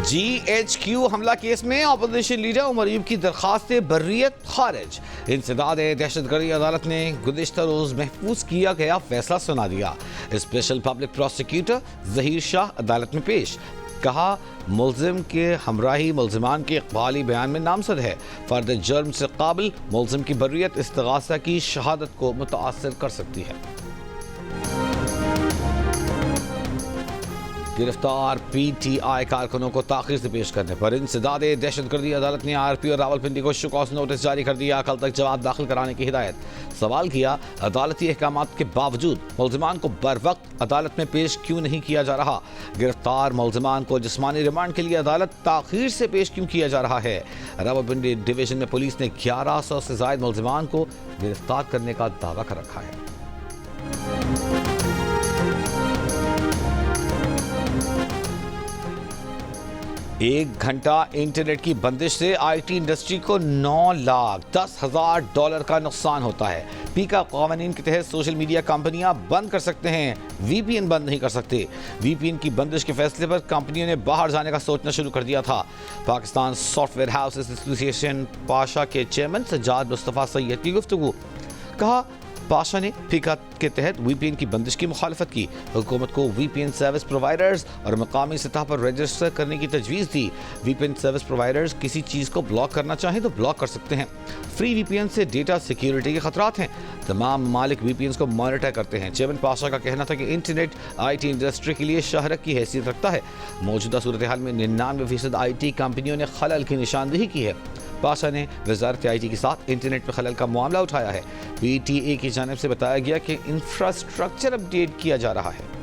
GHQ हमला case में opposition leader Umar Ayub की दरखास्त बर्रियत खारिज। इंसदाद दहशतगर्दी अदालत ने गुज़िश्ता रोज महफूज किया गया फैसला सुना दिया। Special public prosecutor Zaheer Shah अदालत में पेश। कहा मुल्जिम के हमराही मुल्जिमान के इकबाली बयान में नामजद है। फर्द जुर्म से काबिल मुल्जिम की बर्रियत इस्तिगासा की शहादत को मुतासर कर सकती है। गिरफ्तार PTI कारकुनों को ताखीर से पेश करने पर इंसदाद दहशतगर्दी अदालत ने RP और रावलपिंडी को शुकॉस नोटिस जारी कर दिया। कल तक जवाब दाखिल कराने की हिदायत। सवाल किया अदालती अहकामात के बावजूद मुल्जिमान को बर वक्त अदालत में पेश क्यों नहीं किया जा रहा। गिरफ्तार मुल्जिमान को जिस्मानी रिमांड के लिए अदालत ताखीर से पेश क्यों किया जा रहा है। रावलपिंडी डिवीजन में पुलिस ने 1100 से ज्यादा मुल्जिमान को गिरफ्तार करने का दावा कर रखा है। 1 घंटा इंटरनेट की बंदिश से IT इंडस्ट्री को $9,10,000 का नुकसान होता है। पीका कानून के तहत सोशल मीडिया कंपनियां बंद कर सकते हैं, VPN बंद नहीं कर सकते। VPN की बंदिश के फैसले पर कंपनियों ने बाहर जाने का सोचना शुरू कर दिया था। Pakistan software houses association Pasha के चेयरमैन सज्जाद मुस्तफ़ा सैयद की गुफ्तगू। कहा पाशा ने फीका के तहत VPN की बंदिश की मुखालफत की। हुकूमत को VPN सर्विस प्रोवाइडर्स और मकामी सतह पर रजिस्टर करने की तजवीज़ दी। VPN सर्विस प्रोवाइडर्स किसी चीज़ को ब्लॉक करना चाहें तो ब्लॉक कर सकते हैं। फ्री VPN से डेटा सिक्योरिटी के खतरात हैं। तमाम ममालिक VPNs को मॉनिटर करते हैं। चेयरमैन पाशा का कहना था कि इंटरनेट IT इंडस्ट्री के लिए शहरत की हैसियत रखता है। मौजूदा सूरत हाल में 99% IT कंपनियों ने खलल की निशानदेही की है। पाशा ने वजारत IT के साथ इंटरनेट में खलल का मामला उठाया है। PTA की जानिब से बताया गया कि इंफ्रास्ट्रक्चर अपडेट किया जा रहा है।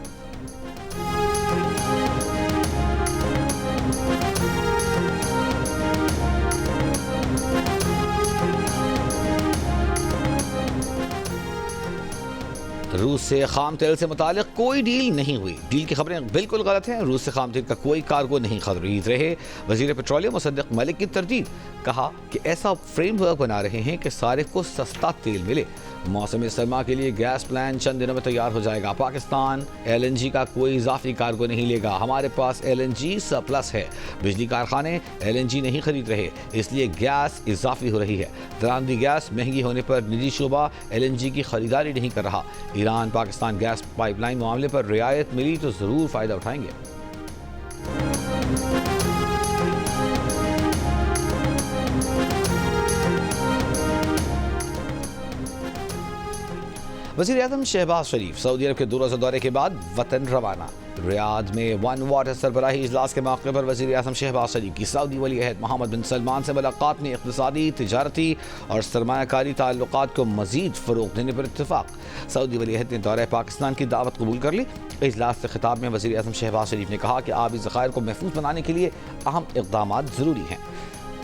रूस से खाम तेल से मुतालिक कोई डील नहीं हुई। डील की खबरें बिल्कुल गलत हैं। रूस से खाम तेल का कोई कार्गो नहीं खरीद रहे। वजीर पेट्रोलियम मुसद्दिक मलिक की तरदीद। कहा कि ऐसा फ्रेमवर्क बना रहे हैं कि सारे को सस्ता तेल मिले। मौसम सरमा के लिए गैस प्लान चंद दिनों में तैयार हो जाएगा। पाकिस्तान LNG का कोई इजाफी कार्गो नहीं लेगा। हमारे पास LNG सरप्लस है। बिजली कारखाने LNG नहीं खरीद रहे, इसलिए गैस इजाफी हो रही है। दरामदी गैस महंगी होने पर निजी शोबा LNG की खरीदारी नहीं कर रहा। ईरान पाकिस्तान गैस पाइपलाइन मामले पर रियायत मिली तो जरूर फायदा उठाएंगे। वज़ीर आज़म शहबाज शरीफ सऊदी अरब के 2 रोज़ा दौरे के बाद वतन रवाना। रियाद में वन वाटर सरबराही इजलास के मौके पर वज़ीर आज़म शहबाज शरीफ की सऊदी वली अहद मोहम्मद बिन सलमान से मुलाकात में इक़्तिसादी, तिजारती और सरमायाकारी ताल्लुकात को मज़ीद फ़रोग़ देने पर इत्तफ़ाक़। सऊदी वली अहद ने दौरे पाकिस्तान की दावत कबूल कर ली। इजलास से खिताब में वज़ीर आज़म शहबाज शरीफ ने कहा कि आबी ज़खायर को महफूज बनाने के लिए अहम इक़दामात ज़रूरी हैं।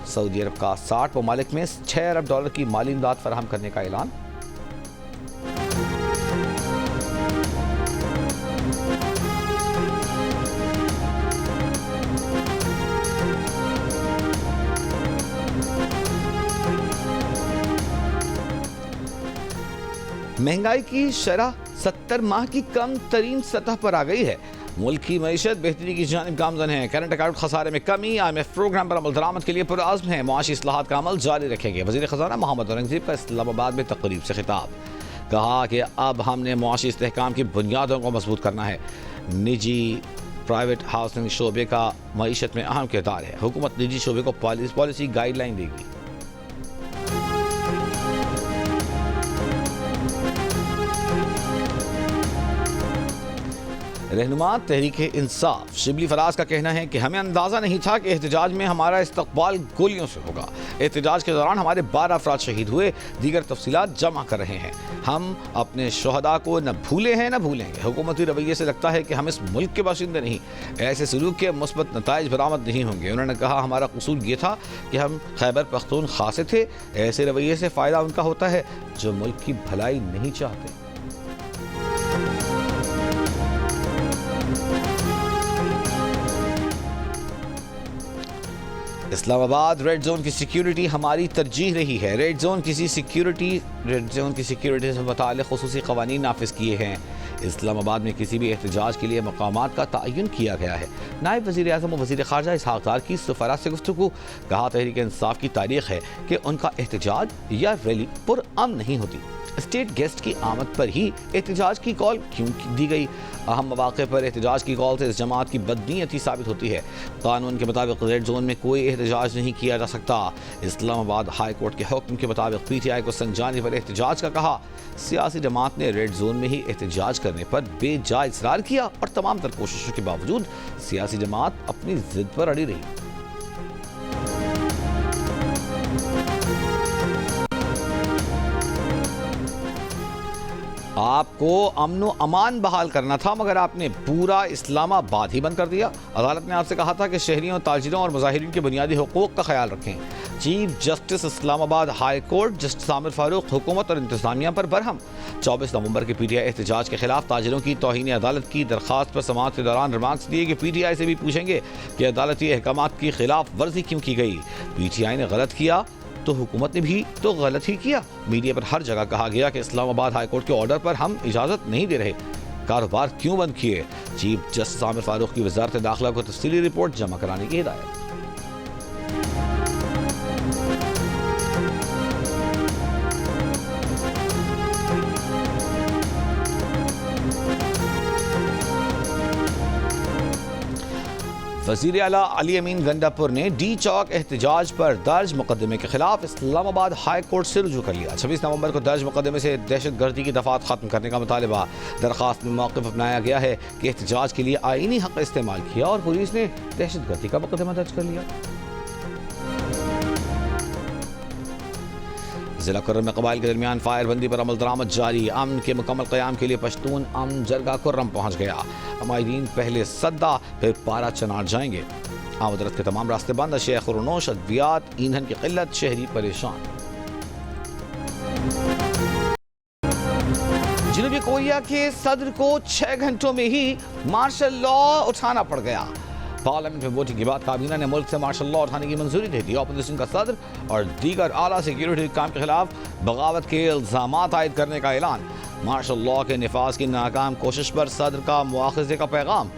सऊदी अरब का 60 ममालिक में $6 अरब की माली इमदाद फराहम करने का ऐलान। महंगाई की शरह 70 माह की कम तरीन सतह पर आ गई है। मुल्क की मईशत बेहतरी की जानिब गामजन है। करंट अकाउंट खसारे में कमी। IMF प्रोग्राम पर अमल दरामद के लिए पुरअज़्म है। मुआशी इस्लाहात का अमल जारी रखेंगे। वज़ीर ख़ज़ाना मोहम्मद औरंगज़ेब का इस्लामाबाद में तक़रीब से खिताब। कहा कि अब हमने मुआशी इस्तेहकाम की बुनियादों को मजबूत करना है। निजी प्राइवेट हाउसिंग शोबे का मईशत में अहम किरदार है। हुकूमत निजी शोबे को पॉलिसी गाइडलाइन देगी। रहनुमा तहरीक इंसाफ शिबली फराज का कहना है कि हमें अंदाज़ा नहीं था कि एहतजाज में हमारा इस्तकबाल गोलियों से होगा। एहतजाज के दौरान हमारे 12 अफराद शहीद हुए। दीगर तफसीलात जमा कर रहे हैं। हम अपने शहदा को न भूले हैं न भूलेंगे। हुकूमती रवैये से लगता है कि हम इस मुल्क के बाशिंदे नहीं। ऐसे सलूक के मुस्बत नताइज बरामद नहीं होंगे। उन्होंने कहा हमारा कसूर ये था कि हम खैबर पख्तूनख्वा से थे। ऐसे रवैये से फ़ायदा उनका होता है जो मुल्क की भलाई नहीं चाहते। इस्लामाबाद रेड जोन की सिक्योरिटी हमारी तरजीह रही है। रेड जोन की सिक्योरिटी से मुताल्लिक़ ख़ुसूसी क़वानीन नाफिज किए हैं। इस्लामाबाद में किसी भी एहतजाज के लिए मकामात का तयन किया गया है। नायब वज़ीर आज़म और वज़ीर ख़ारजा इसहाक़ डार की सफ़ारत से गुफ्तगू। कहा, तहरीक इंसाफ की तारीख है कि उनका एहतजाज या रैली पुरअमन नहीं होती। स्टेट गेस्ट की आमद पर ही एहतजाज की कॉल क्यों दी गई? अहम मौक़े पर एहतजाज की कॉल से इस जमात की बदनीयती साबित होती है। कानून के मुताबिक रेड जोन में कोई एहतजाज नहीं किया जा सकता। इस्लामाबाद हाई कोर्ट के हुक्म के मुताबिक PTI को संजाने पर एहतजाज का कहा। सियासी जमात ने रेड जोन में ही एहतजाज करने पर बेजा इसरार किया और तमाम तर कोशिशों के बावजूद सियासी जमात अपनी जिद पर अड़ी रही। आपको अमन व अमान बहाल करना था, मगर आपने पूरा इस्लामाबाद ही बंद कर दिया। अदालत ने आपसे कहा था कि शहरियों, ताजिरों और मुजाहिरीन के बुनियादी हुकूक का ख्याल रखें। Chief justice Islamabad high court justice Aamir Farooq हुकूमत और इंतजामिया पर बरहम। 24 नवंबर के PTI एहतजाज के खिलाफ ताजिरों की तौहीन अदालत की दरख्वास्त पर समाअत के दौरान रिमार्क्स दिए कि PTI से भी पूछेंगे कि अदालती अहकामात की खिलाफ वर्जी क्यों की गई। PTI ने गलत किया तो हुकूमत ने भी तो गलत ही किया। मीडिया पर हर जगह कहा गया कि इस्लामाबाद हाई कोर्ट के ऑर्डर पर हम इजाज़त नहीं दे रहे। कारोबार क्यों बंद किए? चीफ जस्टिस आमिर फारूक की वजारत दाखिला को तफसीली रिपोर्ट जमा कराने की हिदायत। वज़ीर आला अली अमीन गंडापुर ने डी चौक एहतजाज पर दर्ज मुकदमे के खिलाफ इस्लामाबाद हाई कोर्ट से रुजू कर लिया। 26 नवंबर को दर्ज मुकदमे से दहशतगर्दी की दफात खत्म करने का मुतालबा। दरख्वास्त में मौक़िफ़ अपनाया गया है कि एहतजाज के लिए आईनी हक़ इस्तेमाल किया और पुलिस ने दहशतगर्दी का मुकदमा दर्ज कर लिया। ज़िला कुर्रम में कबाइल के दरमियान फायरबंदी पर अमल दरामद जारी। अमन के मुकम्मल क़याम के लिए पश्तून अमन जरगा कुर्रम पहुँच गया। अमायदीन पहले सद्दा फिर पारा चनार जाएंगे। आमदरस के तमाम रास्ते बंद। शेख रुनोश, अद्वियात, ईंधन की किल्लत, शहरी परेशान। जनूबी कोरिया के सदर को 6 घंटों में ही मार्शल लॉ उठाना पड़ गया। पार्लियामेंट में वोटिंग के बाद काबीना ने मुल्क से मार्शल लॉ उठाने की मंजूरी दे दी। अपोजिशन का सदर और दीगर आला सिक्योरिटी काम के खिलाफ बगावत के इल्जाम आयद करने का ऐलान। मार्शल लॉ के निफाज की नाकाम कोशिश पर सदर का मुआखज़े का पैगाम।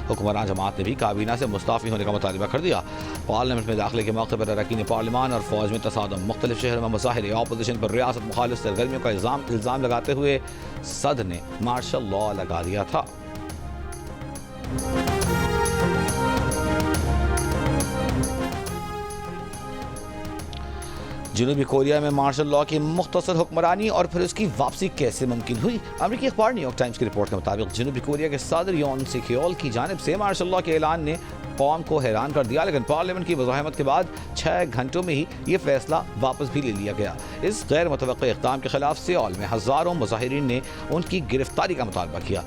हुक्मरान जमात ने भी काबीना से मुस्ताफ़ी होने का मुतालबा कर दिया। पार्लियामेंट में दाखिले के मौके पर अरकान पार्लियामान और फौज में तसादम। मुख्तलिफ शहरों में मुजाहिरे। अपोजिशन पर रियासत मुखालिफ सरगर्मियों का इल्ज़ाम लगाते हुए सदर ने मार्शल लॉ लगा दिया था। जनूबी कोरिया में मार्शल लॉ की मुख्तसर हुक्मरानी और फिर उसकी वापसी कैसे मुमकिन हुई? अमेरिकी अखबार न्यूयॉर्क टाइम्स की रिपोर्ट के मुताबिक जनूबी कोरिया के सदर योन सेक्योल की जानिब से मार्शल लॉ के ऐलान ने कौम को हैरान कर दिया, लेकिन पार्लियामेंट की मुज़ाहमत के बाद 6 घंटों में ही ये फैसला वापस भी ले लिया गया। इस गैर मुतवक्किल इक़दाम के खिलाफ सियोल में हज़ारों मुज़ाहिरीन ने उनकी गिरफ्तारी का मुतालबा किया।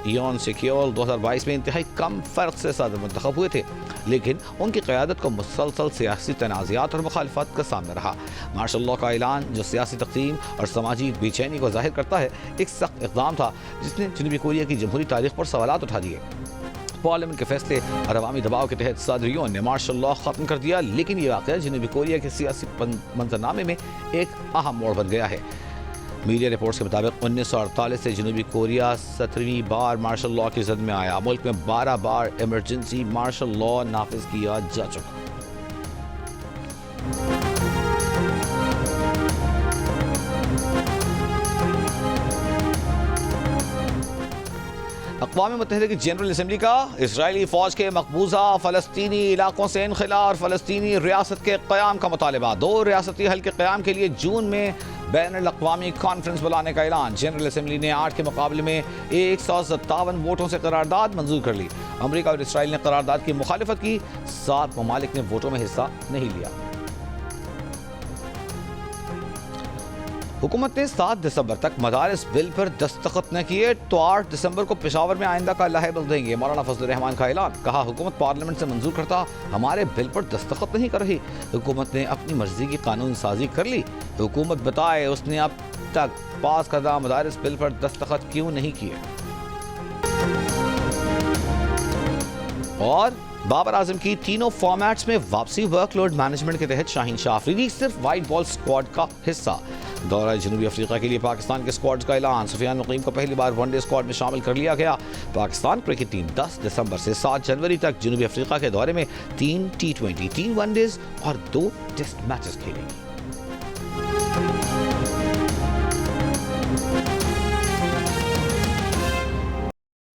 योन सेक्योल 2022 में इंतहाई कम फ़र्क से सदर मुंतखब हुए थे, लेकिन उनकी क़यादत को मुसलसल सियासी तनाज़ात और मुखालफत का सामना रहा। मार्शल लॉ का ऐलान, जो सियासी तक़सीम और समाजी बेचैनी को ज़ाहिर करता है, एक सख्त इक़दाम था जिसने जनूबी कोरिया की जमहूरी तारीख पर सवालात उठा दिए। पार्लियामेंट के फैसले और अवामी दबाव के तहत सदरियों ने मार्शल लॉ ख़त्म कर दिया, लेकिन ये वाक़या जनूबी कोरिया के सियासी मंजरनामे में एक अहम मोड़ बन गया है। मीडिया रिपोर्ट्स के मुताबिक 1948 से जनूबी कोरिया 17वीं बार मार्शल लॉ की जद में आया। मुल्क में 12 बार इमरजेंसी मार्शल लॉ नाफिज किया जा चुका। अक़वाम मुत्तहिदा की जनरल असम्बली का इसराइली फ़ौज के मकबूजा फ़लस्तीनी इलाकों से इनखिला और फ़लस्तीनी रियासत के क़याम का मुतालबा। 2 रियासती हल के क़याम के लिए जून में बैनुल-अक़वामी कॉन्फ्रेंस बुलाने का ऐलान। जनरल असम्बली ने 8 के मुकाबले में 157 वोटों से करारदाद मंजूर कर ली। अमरीका और इसराइल ने करारदाद की मुखालिफत की। 7 ममालिक ने वोटों में हिस्सा नहीं लिया। हुकूमत ने 7 दिसंबर तक मदारिस बिल पर दस्तखत न किए तो 8 दिसंबर को पेशावर में आइंदा का लाहे बिल देंगे। मौलाना फजल रहमान का ऐलान। कहा, हुकूमत पार्लियामेंट से मंजूर करता हमारे बिल पर दस्तखत नहीं कर रही। हुकूमत ने अपनी मर्जी की कानून साजी कर ली। हुकूमत बताए उसने अब तक पास करदा मदारिस बिल पर दस्तखत क्यों नहीं किए। और बाबर आजम की तीनों फॉर्मेट्स में वापसी, वर्कलोड मैनेजमेंट के तहत शाहीन शाह अफरीदी सिर्फ वाइट बॉल स्क्वाड का हिस्सा। दौरा जनूबी अफ्रीका के लिए पाकिस्तान के स्क्वाड का ऐलान, सुफियान मुकीम को पहली बार वनडे स्क्वाड में शामिल कर लिया गया। पाकिस्तान क्रिकेट टीम 10 दिसंबर से 7 जनवरी तक जनूबी अफ्रीका के दौरे में 3 T20, 3 वनडेज और 2 टेस्ट मैचेस खेलेंगी।